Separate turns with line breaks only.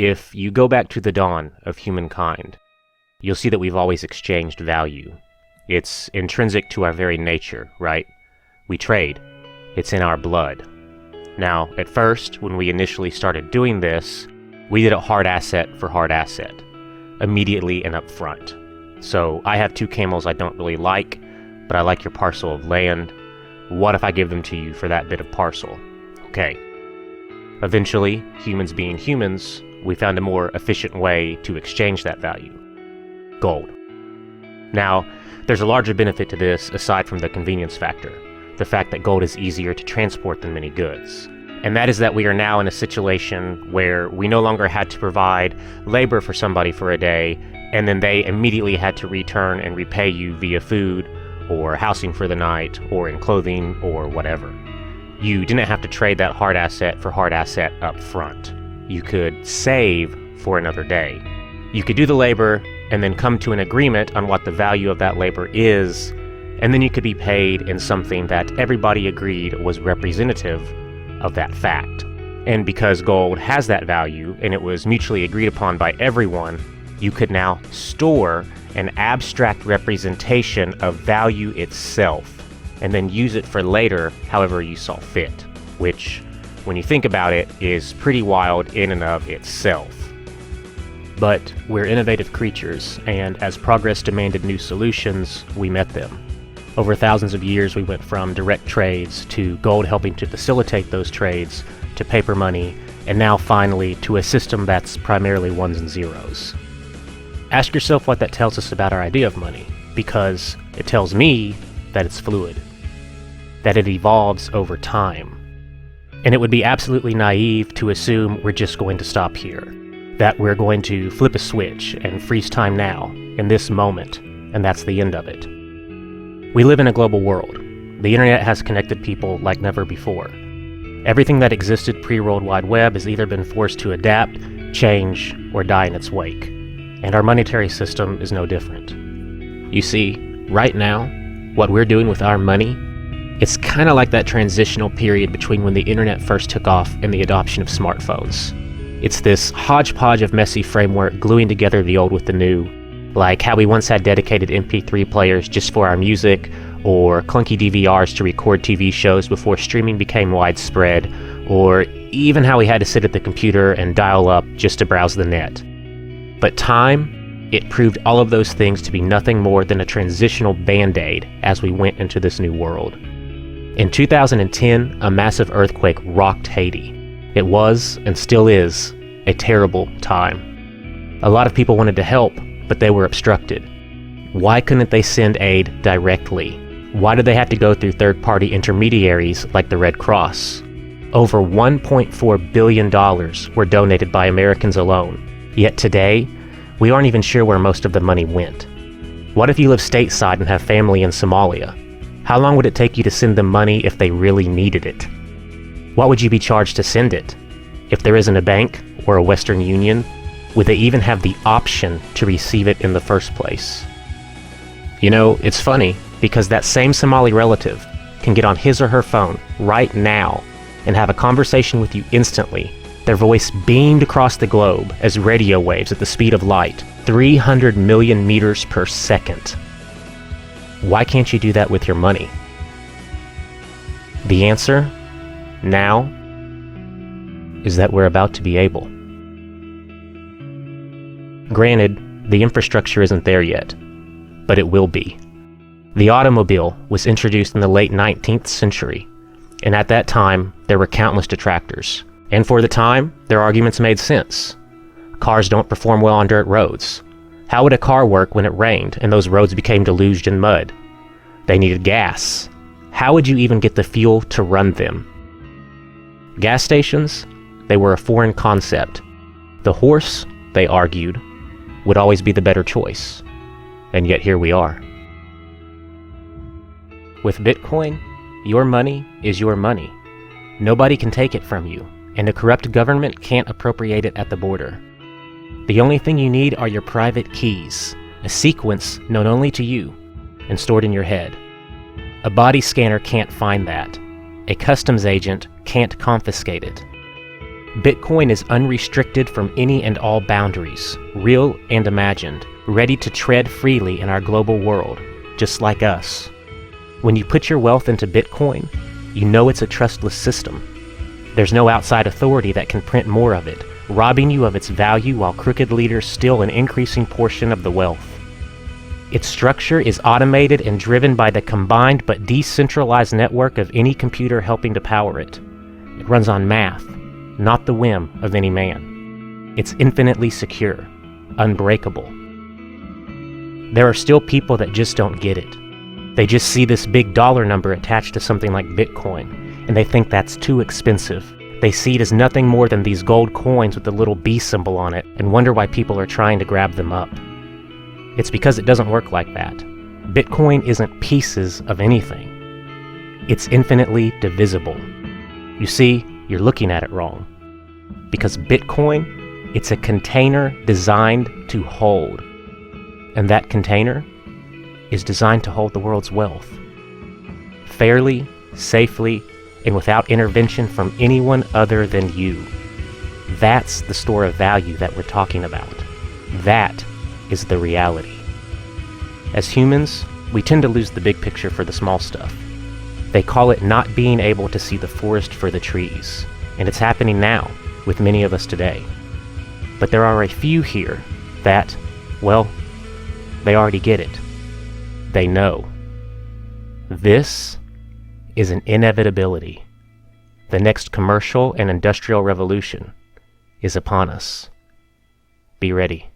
If you go back to the dawn of humankind, you'll see that we've always exchanged value. It's intrinsic to our very nature, right? We trade. It's in our blood. Now, at first, when we initially started doing this, we did it hard asset for hard asset, immediately and up front. So I have 2 camels I don't really like, but I like your parcel of land. What if I give them to you for that bit of parcel? Okay. Eventually, humans being humans, we found a more efficient way to exchange that value. Gold. Now, there's a larger benefit to this aside from the convenience factor, the fact that gold is easier to transport than many goods. And that is that we are now in a situation where we no longer had to provide labor for somebody for a day, and then they immediately had to return and repay you via food, or housing for the night, or in clothing, or whatever. You didn't have to trade that hard asset for hard asset up front. You could save for another day. You could do the labor, and then come to an agreement on what the value of that labor is, and then you could be paid in something that everybody agreed was representative of that fact. And because gold has that value, and it was mutually agreed upon by everyone, you could now store an abstract representation of value itself, and then use it for later however you saw fit, which, when you think about it, is pretty wild in and of itself. But we're innovative creatures, and as progress demanded new solutions, we met them. Over thousands of years, we went from direct trades to gold helping to facilitate those trades, to paper money, and now finally to a system that's primarily ones and zeros. Ask yourself what that tells us about our idea of money, because it tells me that it's fluid, that it evolves over time. And it would be absolutely naive to assume we're just going to stop here, that we're going to flip a switch and freeze time now, in this moment, and that's the end of it. We live in a global world. The internet has connected people like never before. Everything that existed pre-World Wide Web has either been forced to adapt, change, or die in its wake. And our monetary system is no different. You see, right now, what we're doing with our money, it's kind of like that transitional period between when the internet first took off and the adoption of smartphones. It's this hodgepodge of messy framework gluing together the old with the new, like how we once had dedicated MP3 players just for our music, or clunky DVRs to record TV shows before streaming became widespread, or even how we had to sit at the computer and dial up just to browse the net. But time, it proved all of those things to be nothing more than a transitional band-aid as we went into this new world. In 2010, a massive earthquake rocked Haiti. It was, and still is, a terrible time. A lot of people wanted to help, but they were obstructed. Why couldn't they send aid directly? Why did they have to go through third-party intermediaries like the Red Cross? Over $1.4 billion were donated by Americans alone. Yet today, we aren't even sure where most of the money went. What if you live stateside and have family in Somalia? How long would it take you to send them money if they really needed it? What would you be charged to send it? If there isn't a bank or a Western Union, would they even have the option to receive it in the first place? You know, it's funny, because that same Somali relative can get on his or her phone right now and have a conversation with you instantly, their voice beamed across the globe as radio waves at the speed of light, 300 million meters per second. Why can't you do that with your money? The answer, now, is that we're about to be able. Granted, the infrastructure isn't there yet, but it will be. The automobile was introduced in the late 19th century, and at that time, there were countless detractors. And for the time, their arguments made sense. Cars don't perform well on dirt roads. How would a car work when it rained and those roads became deluged in mud? They needed gas. How would you even get the fuel to run them? Gas stations? They were a foreign concept. The horse, they argued, would always be the better choice. And yet here we are. With Bitcoin, your money is your money. Nobody can take it from you, and a corrupt government can't appropriate it at the border. The only thing you need are your private keys, a sequence known only to you, and stored in your head. A body scanner can't find that. A customs agent can't confiscate it. Bitcoin is unrestricted from any and all boundaries, real and imagined, ready to tread freely in our global world, just like us. When you put your wealth into Bitcoin, you know it's a trustless system. There's no outside authority that can print more of it, robbing you of its value while crooked leaders steal an increasing portion of the wealth. Its structure is automated and driven by the combined but decentralized network of any computer helping to power it. It runs on math, not the whim of any man. It's infinitely secure, unbreakable. There are still people that just don't get it. They just see this big dollar number attached to something like Bitcoin, and they think that's too expensive. They see it as nothing more than these gold coins with the little B symbol on it, and wonder why people are trying to grab them up. It's because it doesn't work like that. Bitcoin isn't pieces of anything. It's infinitely divisible. You see, you're looking at it wrong. Because Bitcoin, it's a container designed to hold. And that container is designed to hold the world's wealth. Fairly, safely, and without intervention from anyone other than you. That's the store of value that we're talking about. That is the reality. As humans, we tend to lose the big picture for the small stuff. They call it not being able to see the forest for the trees, and it's happening now with many of us today. But there are a few here that, well, they already get it. They know. This is an inevitability. The next commercial and industrial revolution is upon us. Be ready.